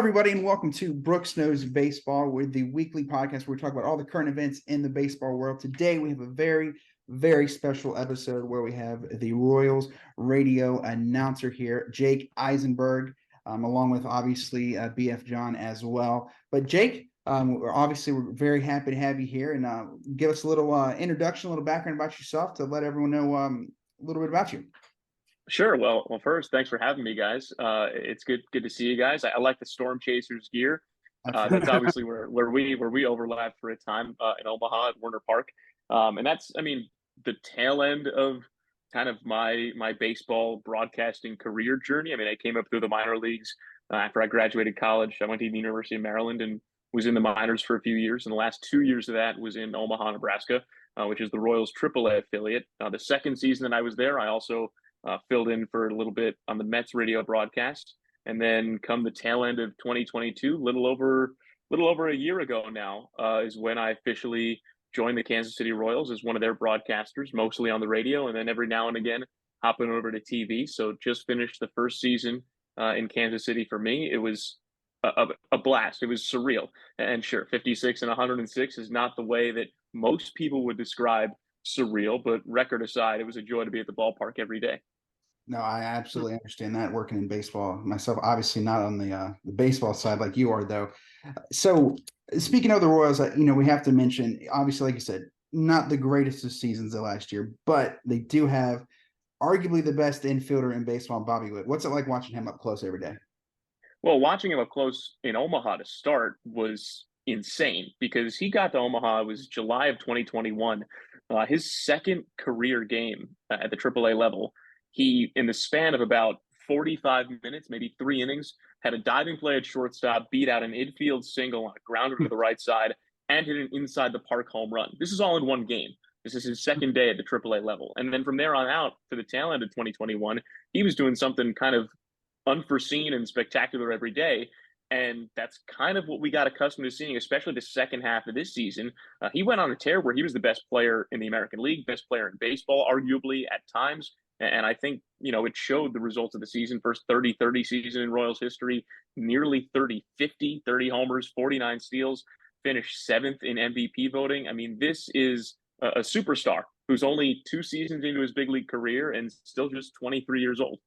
everybody, and welcome to Brooks Knows Baseball, with the weekly podcast where we talk about all the current events in the baseball world. Today, we have a very, very special episode where we have the Royals radio announcer here, Jake Eisenberg, along with obviously BF John as well. But Jake, we're very happy to have you here, and give us a little introduction, a little background about yourself to let everyone know a little bit about you. Sure. Well, first, thanks for having me, guys. It's good to see you guys. I like the Storm Chasers gear. That's obviously where we overlapped for a time in Omaha at Werner Park, and that's, the tail end of kind of my baseball broadcasting career journey. I came up through the minor leagues after I graduated college. I went to the University of Maryland and was in the minors for a few years. And the last 2 years of that was in Omaha, Nebraska, which is the Royals AAA affiliate. The second season that I was there, I also filled in for a little bit on the Mets radio broadcast, and then come the tail end of 2022, little over a year ago now, is when I officially joined the Kansas City Royals as one of their broadcasters, mostly on the radio, and then every now and again hopping over to TV. So just finished the first season in Kansas City for me. It was a blast. It was surreal, and sure, 56 and 106 is not the way that most people would describe surreal, but record aside, it was a joy to be at the ballpark every day. No, I absolutely understand that, working in baseball myself. Obviously, not on the baseball side like you are, though. So, speaking of the Royals, we have to mention, obviously, like you said, not the greatest of seasons of last year, but they do have arguably the best infielder in baseball, Bobby Witt. What's it like watching him up close every day? Well, watching him up close in Omaha to start was insane because he got to Omaha. It was July of 2021, his second career game at the AAA level. He, in the span of about 45 minutes, maybe 3 innings, had a diving play at shortstop, beat out an infield single on a grounder to the right side, and hit an inside the park home run. This is all in one game. This is his second day at the AAA level. And then from there on out, for the tail end of 2021, he was doing something kind of unforeseen and spectacular every day. And that's kind of what we got accustomed to seeing, especially the second half of this season. He went on a tear where he was the best player in the American League, best player in baseball, arguably at times. And I think, it showed the results of the season. First 30-30 season in Royals history, nearly 30-50, 30 homers, 49 steals, finished seventh in MVP voting. This is a superstar who's only 2 seasons into his big league career and still just 23 years old.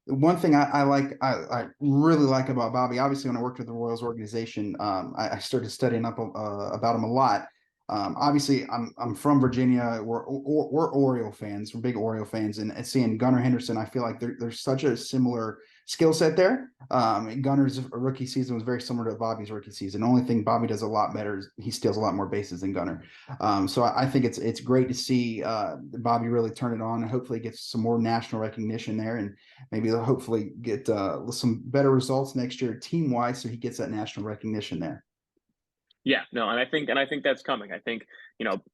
One thing I really like about Bobby, obviously, when I worked with the Royals organization, I started studying up about him a lot. Obviously, I'm from Virginia. We're Oriole fans. We're big Oriole fans, and seeing Gunnar Henderson, I feel like there's such a similar skill set there. Gunnar's rookie season was very similar to Bobby's rookie season. The only thing Bobby does a lot better is he steals a lot more bases than Gunnar. So I think it's great to see Bobby really turn it on, and hopefully get some more national recognition there, and maybe hopefully get some better results next year team wise, so he gets that national recognition there. Yeah, no, and I think that's coming. I think,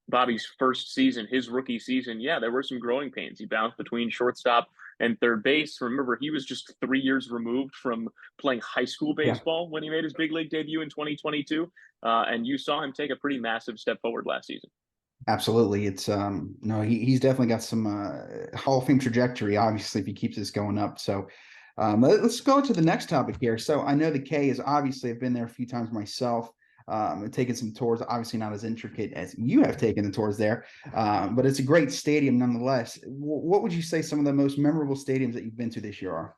Bobby's first season, his rookie season, yeah, there were some growing pains. He bounced between shortstop and third base. Remember, he was just 3 years removed from playing high school baseball when he made his big league debut in 2022. And you saw him take a pretty massive step forward last season. Absolutely. It's no, he's definitely got some Hall of Fame trajectory, obviously, if he keeps this going up. So let's go to the next topic here. So I know the K is obviously, I've been there a few times myself. Taken some tours, obviously not as intricate as you have taken the tours there, but it's a great stadium nonetheless. What would you say some of the most memorable stadiums that you've been to this year are?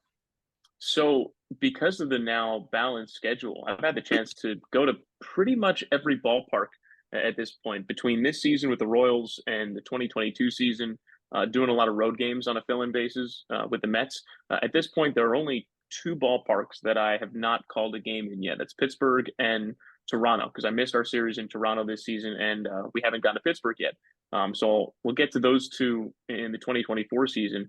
So, because of the now balanced schedule, I've had the chance to go to pretty much every ballpark at this point. Between this season with the Royals and the 2022 season, doing a lot of road games on a fill-in basis with the Mets. At this point, there are only 2 ballparks that I have not called a game in yet. That's Pittsburgh and Toronto, because I missed our series in Toronto this season, and we haven't gotten to Pittsburgh yet. So we'll get to those 2 in the 2024 season.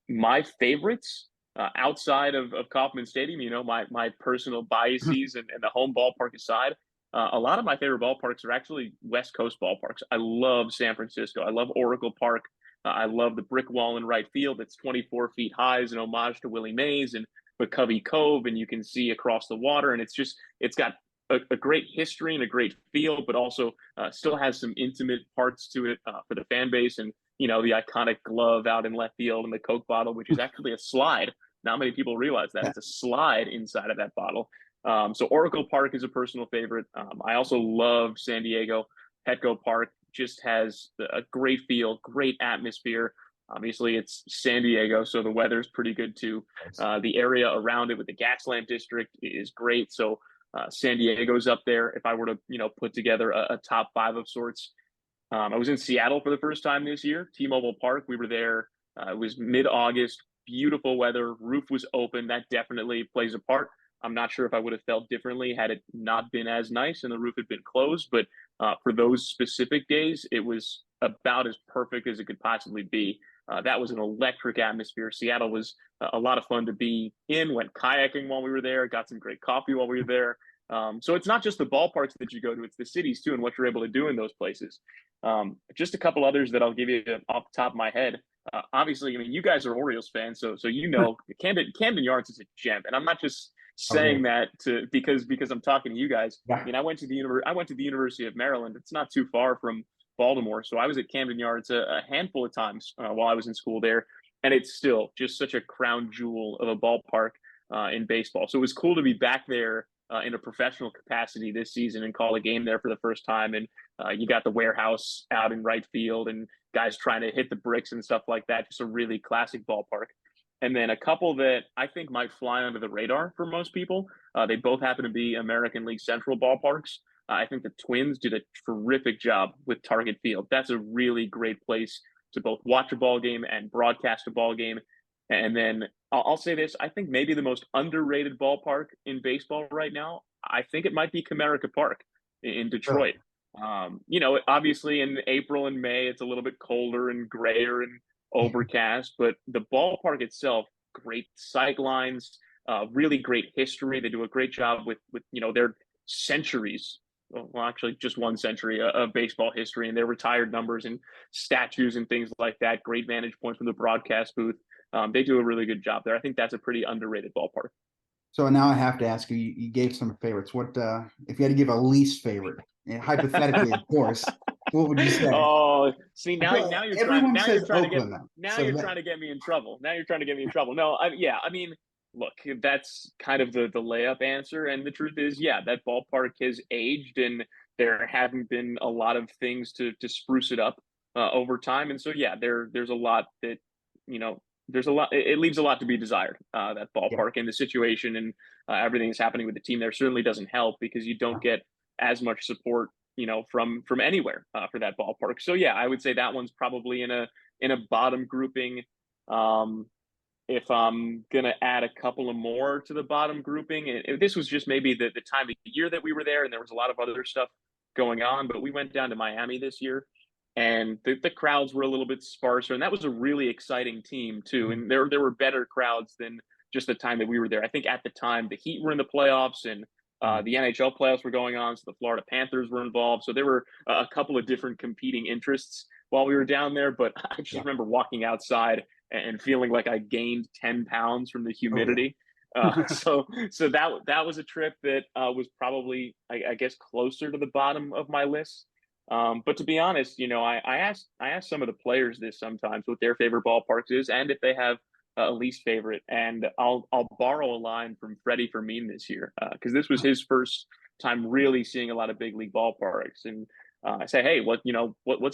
My favorites outside of Kauffman Stadium, my personal biases and the home ballpark aside, a lot of my favorite ballparks are actually West Coast ballparks. I love San Francisco. I love Oracle Park. I love the brick wall in right field that's 24 feet high as an homage to Willie Mays and McCovey Cove, and you can see across the water. And it's got a great history and a great feel, but also still has some intimate parts to it for the fan base. And, the iconic glove out in left field and the Coke bottle, which is actually a slide. Not many people realize that. It's a slide inside of that bottle. So Oracle Park is a personal favorite. I also love San Diego. Petco Park just has a great feel, great atmosphere. Obviously, it's San Diego, so the weather's pretty good too. The area around it with the Gaslamp District is great. So San Diego's up there. If I were to, put together a top five of sorts, I was in Seattle for the first time this year, T-Mobile Park. We were there. It was mid-August, beautiful weather. Roof was open. That definitely plays a part. I'm not sure if I would have felt differently had it not been as nice and the roof had been closed. But for those specific days, it was about as perfect as it could possibly be. That was an electric atmosphere. Seattle was a lot of fun to be in. Went kayaking while we were there. Got some great coffee while we were there. So it's not just the ballparks that you go to; it's the cities too, and what you're able to do in those places. Just a couple others that I'll give you off the top of my head. Obviously, I mean, you guys are Orioles fans, so Camden Yards is a gem, and I'm not just saying that because I'm talking to you guys. I mean, I went to the University of Maryland. It's not too far from Baltimore, so I was at Camden Yards a handful of times while I was in school there, and it's still just such a crown jewel of a ballpark in baseball. So it was cool to be back there in a professional capacity this season and call a game there for the first time. And you got the warehouse out in right field and guys trying to hit the bricks and stuff like that. Just a really classic ballpark. And then a couple that I think might fly under the radar for most people. They both happen to be American League Central ballparks. I think the Twins did a terrific job with Target Field. That's a really great place to both watch a ball game and broadcast a ball game. And then I'll say this: I think maybe the most underrated ballpark in baseball right now. I think it might be Comerica Park in Detroit. Obviously in April and May, it's a little bit colder and grayer and overcast, but the ballpark itself, great sight lines, really great history. They do a great job with their centuries. Well, actually, just one century of baseball history and their retired numbers and statues and things like that. Great vantage point from the broadcast booth. They do a really good job there. I think that's a pretty underrated ballpark. So now I have to ask you, you gave some favorites. What if you had to give a least favorite? And hypothetically, of course, what would you say? Oh, see now you're trying to get me in trouble. Now you're trying to get me in trouble. No, I mean, look, that's kind of the layup answer. And the truth is, that ballpark has aged and there haven't been a lot of things to spruce it up over time. And so, there's a lot that, there's a lot, it leaves a lot to be desired, that ballpark and the situation and everything that's happening with the team there certainly doesn't help because you don't get as much support, from anywhere for that ballpark. So, I would say that one's probably in a bottom grouping. If I'm going to add a couple of more to the bottom grouping, this was just maybe the time of year that we were there and there was a lot of other stuff going on, but we went down to Miami this year and the crowds were a little bit sparser and that was a really exciting team too. And there were better crowds than just the time that we were there. I think at the time the Heat were in the playoffs and the NHL playoffs were going on, so the Florida Panthers were involved. So there were a couple of different competing interests while we were down there, but I just remember walking outside and feeling like I gained 10 pounds from the humidity. So that was a trip that was probably, I guess, closer to the bottom of my list. But to be honest, I asked some of the players this sometimes what their favorite ballparks is and if they have a least favorite. And I'll borrow a line from Freddie Fermin this year because this was his first time really seeing a lot of big league ballparks. And I say, hey, what's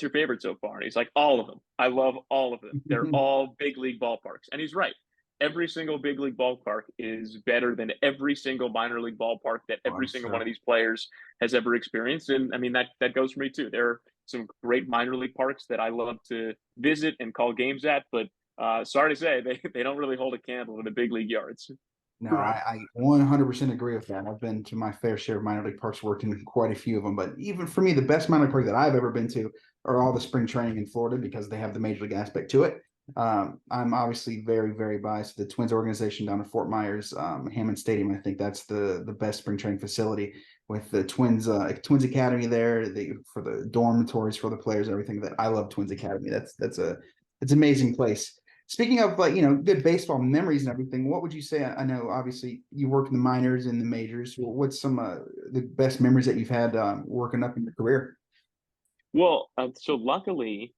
your favorite so far? And he's like, all of them. I love all of them. They're all big league ballparks. And he's right. Every single big league ballpark is better than every single minor league ballpark that every single one of these players has ever experienced. And I mean, that goes for me too. There are some great minor league parks that I love to visit and call games at, but sorry to say, they don't really hold a candle to the big league yards. No, I 100% agree with that. I've been to my fair share of minor league parks, worked in quite a few of them. But even for me, the best minor league park that I've ever been to are all the spring training in Florida because they have the major league aspect to it. I'm obviously very, very biased to the Twins organization down at Fort Myers, Hammond Stadium. I think that's the best spring training facility with the Twins Academy there. For the dormitories for the players and everything. That I love Twins Academy. It's an amazing place. Speaking of good baseball memories and everything, what would you say? I know obviously you worked in the minors and the majors. What's some the best memories that you've had working up in your career? Well, so luckily,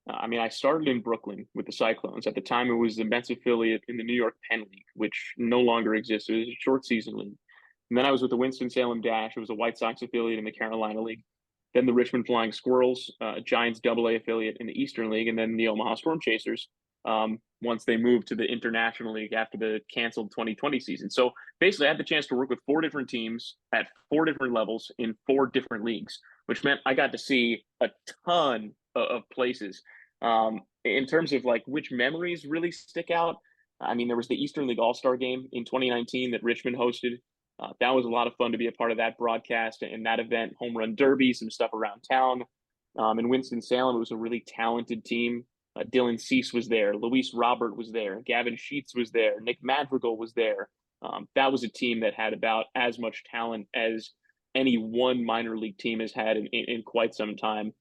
I mean, I started in Brooklyn with the Cyclones. At the time, it was the Mets affiliate in the New York Penn League, which no longer exists. It was a short season league. And then I was with the Winston-Salem Dash. It was a White Sox affiliate in the Carolina League. Then the Richmond Flying Squirrels, Giants AA affiliate in the Eastern League, and then the Omaha Storm Chasers once they moved to the International League after the canceled 2020 season. So basically, I had the chance to work with 4 different teams at 4 different levels in 4 different leagues, which meant I got to see a ton of places. In terms of like which memories really stick out, I mean, there was the Eastern League All-Star Game in 2019 that Richmond hosted. That was a lot of fun to be a part of that broadcast and that event, home run derby, some stuff around town. In Winston-Salem, it was a really talented team. Dylan Cease was there. Luis Robert was there. Gavin Sheets was there. Nick Madrigal was there. That was a team that had about as much talent as any one minor league team has had in quite some time.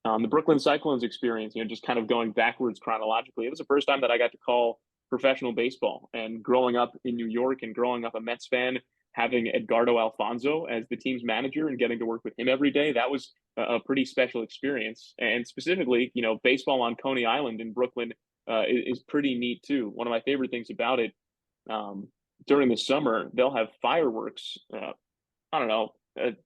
The Brooklyn Cyclones experience, just kind of going backwards chronologically, it was the first time that I got to call professional baseball. And growing up in New York and growing up a Mets fan, having Edgardo Alfonso as the team's manager and getting to work with him every day, that was a pretty special experience. And specifically, baseball on Coney Island in Brooklyn is pretty neat too. One of my favorite things about it, during the summer, they'll have fireworks, I don't know,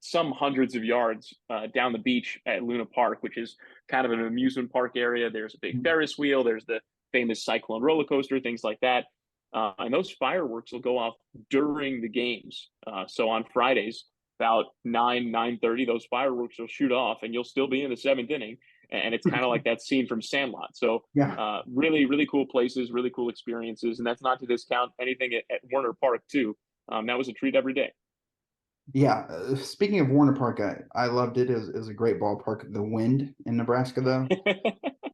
some hundreds of yards down the beach at Luna Park, which is kind of an amusement park area. There's a big Ferris wheel. There's the famous Cyclone roller coaster, things like that. And those fireworks will go off during the games. So on Fridays, about 9:30, those fireworks will shoot off, and you'll still be in the 7th inning. And it's kind of like that scene from Sandlot. So Yeah. really, really cool places, really cool experiences. And that's not to discount anything at Warner Park, too. That was a treat every day. Yeah. Speaking of Warner Park, I loved it. It was a great ballpark. The wind in Nebraska, though,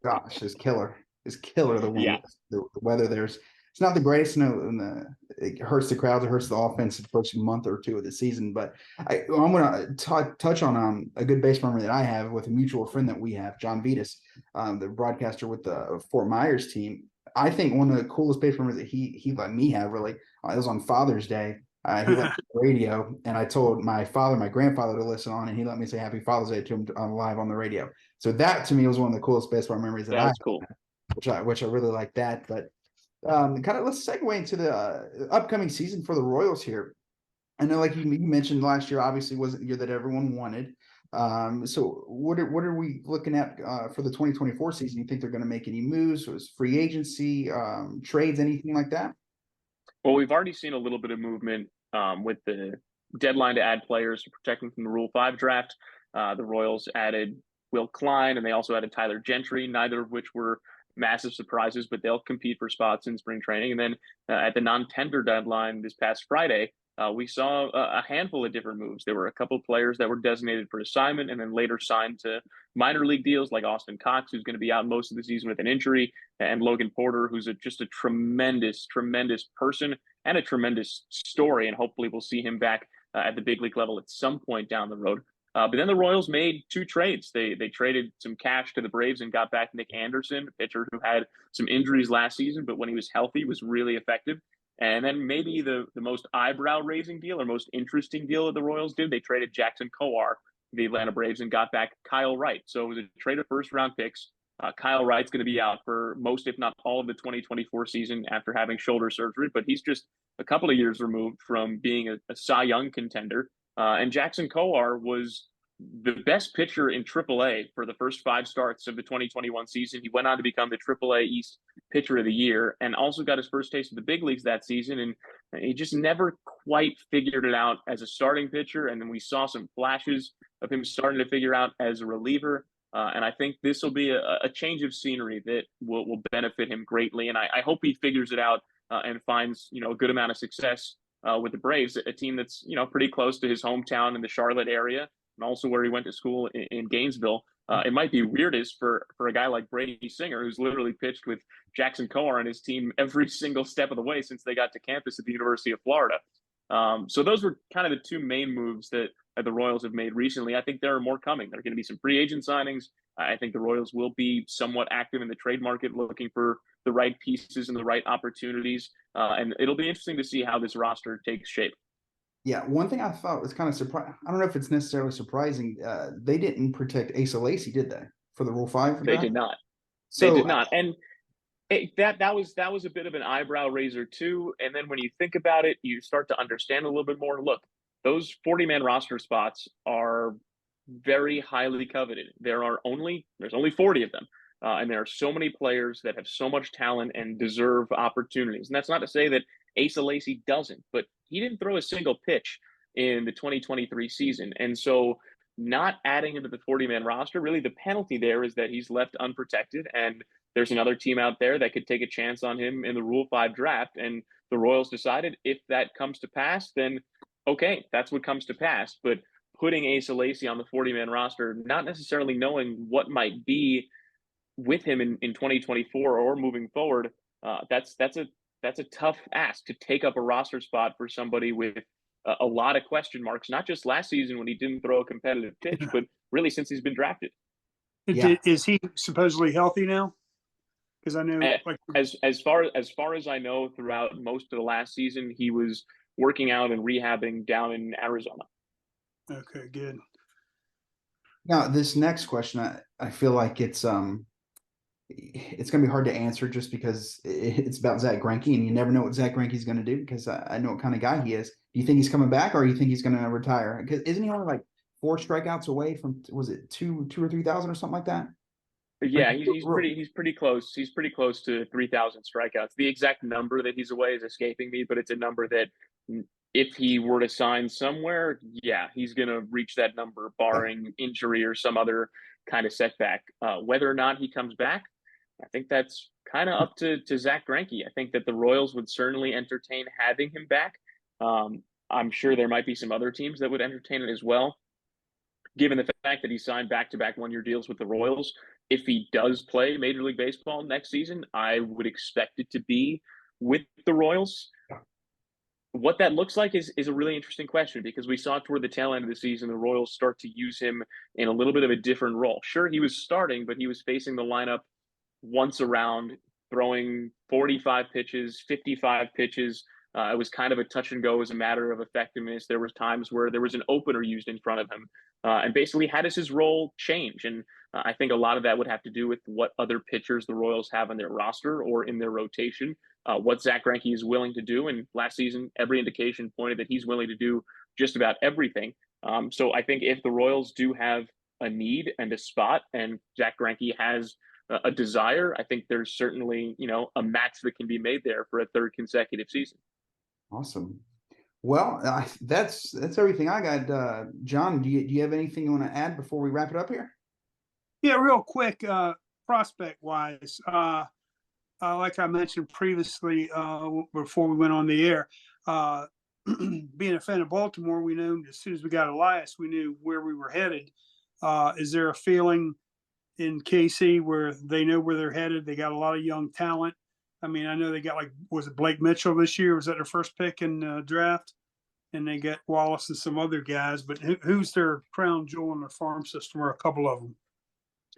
gosh, is killer. Is killer. The wind, Yeah. the weather there's it's not the greatest. No, it hurts the crowds. It hurts the offense the first month or two of the season. But I'm going to touch on a good base memory that I have with a mutual friend that we have, John Vitas, the broadcaster with the Fort Myers team. I think one of the coolest base memories that he let me have really, it was on Father's Day. He let me on the radio, and I told my grandfather to listen on, and he let me say Happy Father's Day to him live on the radio. So that to me was one of the coolest baseball memories that I That's cool. which I really like that. But kind of let's segue into the upcoming season for the Royals here. I know, like you mentioned, last year obviously wasn't the year that everyone wanted. So what are we looking at for the 2024 season? You think they're going to make any moves? Was free agency, trades, anything like that? Well, we've already seen a little bit of movement with the deadline to add players to protect them from the Rule 5 draft. The Royals added Will Klein, and they also added Tyler Gentry, neither of which were massive surprises, but they'll compete for spots in spring training. And then at the non-tender deadline this past Friday, we saw a handful of different moves. There were a couple of players that were designated for assignment and then later signed to minor league deals, like Austin Cox, who's going to be out most of the season with an injury, and Logan Porter, who's just a tremendous, tremendous person and a tremendous story. And hopefully we'll see him back at the big league level at some point down the road. But then the Royals made 2 trades. They traded some cash to the Braves and got back Nick Anderson, a pitcher who had some injuries last season, but when he was healthy was really effective. And then maybe the most eyebrow-raising deal or most interesting deal that the Royals did, they traded Jackson Kowar, the Atlanta Braves, and got back Kyle Wright. So it was a trade of first-round picks. Kyle Wright's going to be out for most, if not all, of the 2024 season after having shoulder surgery, but he's just a couple of years removed from being a Cy Young contender. And Jackson Kowar was the best pitcher in AAA for the first 5 starts of the 2021 season. He went on to become the AAA East Pitcher of the Year and also got his first taste of the big leagues that season. And he just never quite figured it out as a starting pitcher. And then we saw some flashes of him starting to figure out as a reliever. And I think this will be a change of scenery that will benefit him greatly. And I hope he figures it out and finds, a good amount of success with the Braves, a team that's, pretty close to his hometown in the Charlotte area, and also where he went to school in Gainesville. It might be weirdest for a guy like Brady Singer, who's literally pitched with Jackson Kowar on his team every single step of the way since they got to campus at the University of Florida. So those were kind of the 2 main moves that the Royals have made recently. I think there are more coming. There are going to be some free agent signings. I think the Royals will be somewhat active in the trade market, looking for the right pieces and the right opportunities. And it'll be interesting to see how this roster takes shape. Yeah, one thing I thought was kind of surprising. I don't know if it's necessarily surprising. They didn't protect Asa Lacy, did they, for the Rule 5 They draft? did not. They So did not. And that was a bit of an eyebrow raiser too. And then when you think about it, you start to understand a little bit more. Look, those 40-man roster spots are very highly coveted. There's only 40 of them. And there are so many players that have so much talent and deserve opportunities. And that's not to say that Asa Lacy doesn't, but he didn't throw a single pitch in the 2023 season. And so not adding him to the 40-man roster, really the penalty there is that he's left unprotected. And there's another team out there that could take a chance on him in the Rule 5 draft. And the Royals decided if that comes to pass, then okay, that's what comes to pass. But putting Asa Lacy on the 40-man roster, not necessarily knowing what might be with him in 2024 or moving forward, that's a tough ask to take up a roster spot for somebody with a lot of question marks, not just last season when he didn't throw a competitive pitch, but really since he's been drafted. Yeah. Is he supposedly healthy now? Because I know, as far as I know, throughout most of the last season, he was working out and rehabbing down in Arizona. Okay, good. Now, this next question, I feel like it's going to be hard to answer just because it's about Zach Greinke, and you never know what Zach Greinke is going to do because I know what kind of guy he is. Do you think he's coming back, or do you think he's going to retire? Because isn't he only like 4 strikeouts away from, was it 2 or 3,000 or something like that? Yeah, he's pretty close. He's pretty close to 3,000 strikeouts. The exact number that he's away is escaping me, but it's a number that if he were to sign somewhere, yeah, he's going to reach that number, barring injury or some other kind of setback. Whether or not he comes back, I think that's kind of up to Zach Greinke. I think that the Royals would certainly entertain having him back. I'm sure there might be some other teams that would entertain it as well. Given the fact that he signed back-to-back one-year deals with the Royals, if he does play Major League Baseball next season, I would expect it to be with the Royals. What that looks like is a really interesting question because we saw toward the tail end of the season, the Royals start to use him in a little bit of a different role. Sure, he was starting, but he was facing the lineup once around, throwing 45 pitches, 55 pitches. It was kind of a touch and go as a matter of effectiveness. There was times where there was an opener used in front of him. And basically, how does his role change? And I think a lot of that would have to do with what other pitchers the Royals have on their roster or in their rotation, what Zach Greinke is willing to do. And last season, every indication pointed that he's willing to do just about everything. So I think if the Royals do have a need and a spot, and Zach Greinke has a desire, I think there's certainly, a match that can be made there for a third consecutive season. Awesome. Well, that's everything I got. John, do you have anything you want to add before we wrap it up here? Yeah, real quick, prospect wise, like I mentioned previously, before we went on the air, being a fan of Baltimore, we knew as soon as we got Elias, we knew where we were headed. Is there a feeling in KC where they know where they're headed? They got a lot of young talent. I mean, I know they got was it Blake Mitchell this year? Was that their first pick in the draft? And they got Wallace and some other guys, but who's their crown jewel in their farm system, or a couple of them?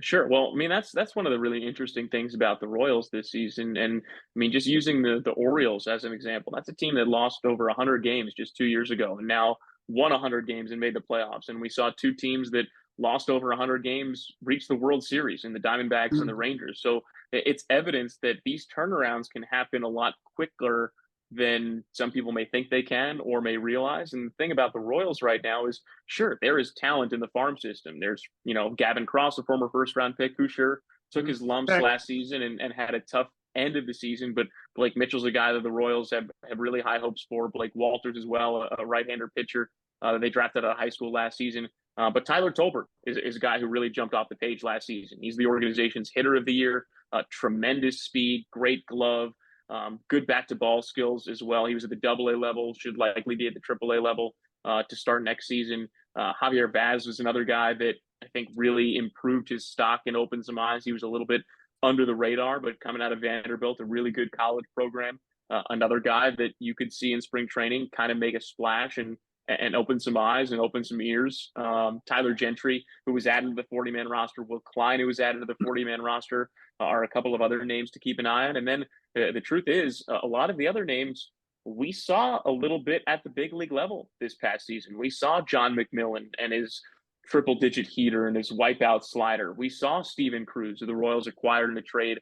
Sure. Well, I mean, that's one of the really interesting things about the Royals this season. And I mean, just using the Orioles as an example, that's a team that lost over 100 games just 2 years ago and now won 100 games and made the playoffs. And we saw two teams that lost over 100 games reach the World Series in the Diamondbacks and the Rangers. So it's evidence that these turnarounds can happen a lot quicker than some people may think they can or may realize. And the thing about the Royals right now is, sure, there is talent in the farm system. There's, Gavin Cross, a former first-round pick, who sure took his lumps last season and had a tough end of the season. But Blake Mitchell's a guy that the Royals have really high hopes for. Blake Walters as well, a right-hander pitcher that they drafted out of high school last season. But Tyler Tolbert is a guy who really jumped off the page last season. He's the organization's hitter of the year, tremendous speed, great glove. Good bat to ball skills as well. He was at the AA level, should likely be at the AAA level to start next season. Javier Vaz was another guy that I think really improved his stock and opened some eyes. He was a little bit under the radar, but coming out of Vanderbilt, a really good college program. Another guy that you could see in spring training kind of make a splash and open some eyes and open some ears. Tyler Gentry, who was added to the 40-man roster, Will Klein, who was added to the 40-man roster, are a couple of other names to keep an eye on. And then the truth is, a lot of the other names we saw a little bit at the big league level this past season. We saw John McMillan and his triple-digit heater and his wipeout slider. We saw Steven Cruz, who the Royals acquired in a trade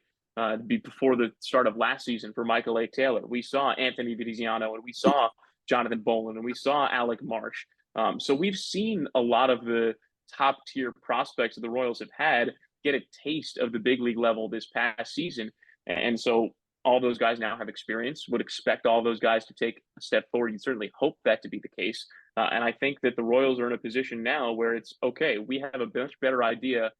before the start of last season for Michael A. Taylor. We saw Anthony Viziano, and we saw Jonathan Bolin, and we saw Alec Marsh. So we've seen a lot of the top tier prospects that the Royals have had get a taste of the big league level this past season. And so all those guys now have experience, would expect all those guys to take a step forward. You certainly hope that to be the case. And I think that the Royals are in a position now where it's okay, we have a much better idea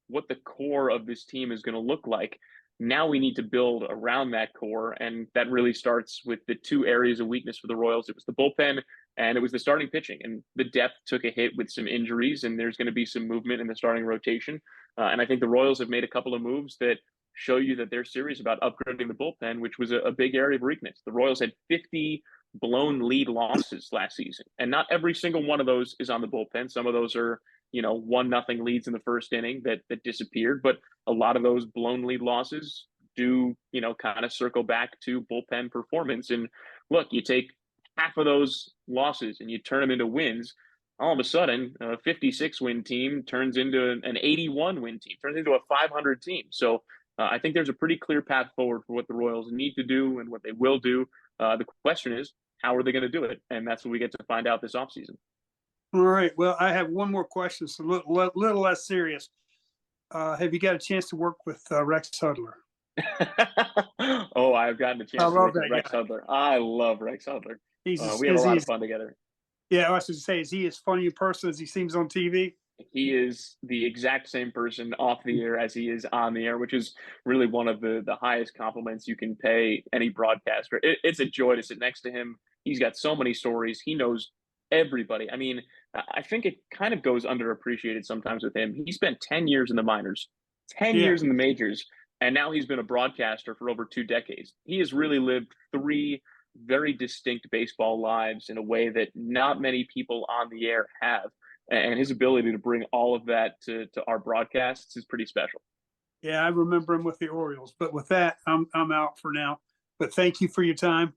what the core of this team is going to look like. Now we need to build around that core. And that really starts with the two areas of weakness for the Royals. It was the bullpen and it was the starting pitching. And the depth took a hit with some injuries, and there's going to be some movement in the starting rotation. And I think the Royals have made a couple of moves that show you that they're serious about upgrading the bullpen, which was a big area of weakness. The Royals had 50 blown lead losses last season, and not every single one of those is on the bullpen. Some of those are, 1-0 leads in the first inning that disappeared, but a lot of those blown lead losses do, kind of circle back to bullpen performance. And look, you take half of those losses and you turn them into wins, all of a sudden a 56 win team turns into an 81 win team, turns into a 500 team. So I think there's a pretty clear path forward for what the Royals need to do and what they will do. The question is, how are they going to do it? And that's what we get to find out this offseason. All right. Well, I have one more question. It's a little less serious. Have you got a chance to work with Rex Hudler? Oh, I've gotten a chance to work with Rex Hudler. I love Rex Hudler. We have a lot of fun together. Yeah, I was going to say, is he as funny a person as he seems on TV? He is the exact same person off the air as he is on the air, which is really one of the highest compliments you can pay any broadcaster. It's a joy to sit next to him. He's got so many stories. He knows everybody. I mean, I think it kind of goes underappreciated sometimes with him. He spent 10 years in the minors, 10 years in the majors, and now he's been a broadcaster for over 2 decades. He has really lived 3 very distinct baseball lives in a way that not many people on the air have. And his ability to bring all of that to our broadcasts is pretty special. Yeah, I remember him with the Orioles. But with that, I'm out for now. But thank you for your time.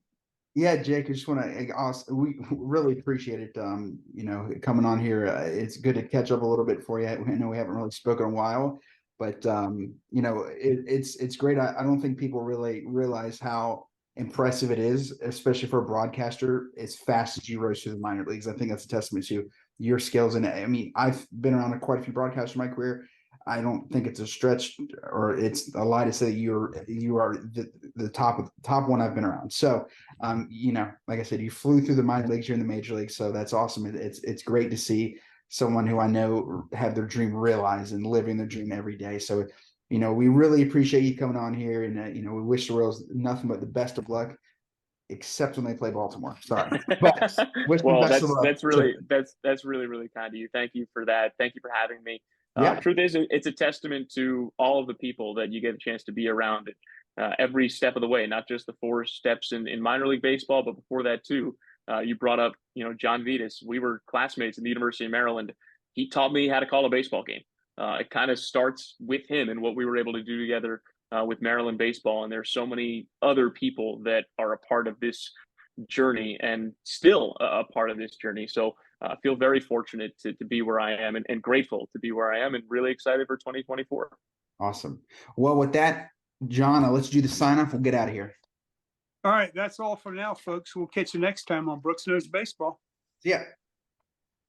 Yeah, Jake, I just want to, we really appreciate it. Coming on here, it's good to catch up a little bit for you. I know we haven't really spoken in a while, but it's great. I don't think people really realize how impressive it is, especially for a broadcaster, as fast as you rose through the minor leagues. I think that's a testament to your skills. And I mean, I've been around quite a few broadcasters in my career. I don't think it's a stretch or it's a lie to say you are the top one I've been around. So, like I said, you flew through the minor leagues, you're in the major leagues. So that's awesome. It's great to see someone who I know have their dream realized and living their dream every day. So, we really appreciate you coming on here, and we wish the Royals nothing but the best of luck, except when they play Baltimore. Sorry, but well, that's really kind of you. Thank you for that. Thank you for having me. Truth is, it's a testament to all of the people that you get a chance to be around every step of the way, not just the 4 steps in minor league baseball, but before that too. You brought up, John Vitas. We were classmates in the University of Maryland. He taught me how to call a baseball game. It kind of starts with him and what we were able to do together with Maryland baseball. And there's so many other people that are a part of this journey and still a part of this journey. So I feel very fortunate to be where I am and grateful to be where I am and really excited for 2024. Awesome. Well, with that, John, let's do the sign off. We'll get out of here. All right. That's all for now, folks. We'll catch you next time on Brooks Knows Baseball. Yeah.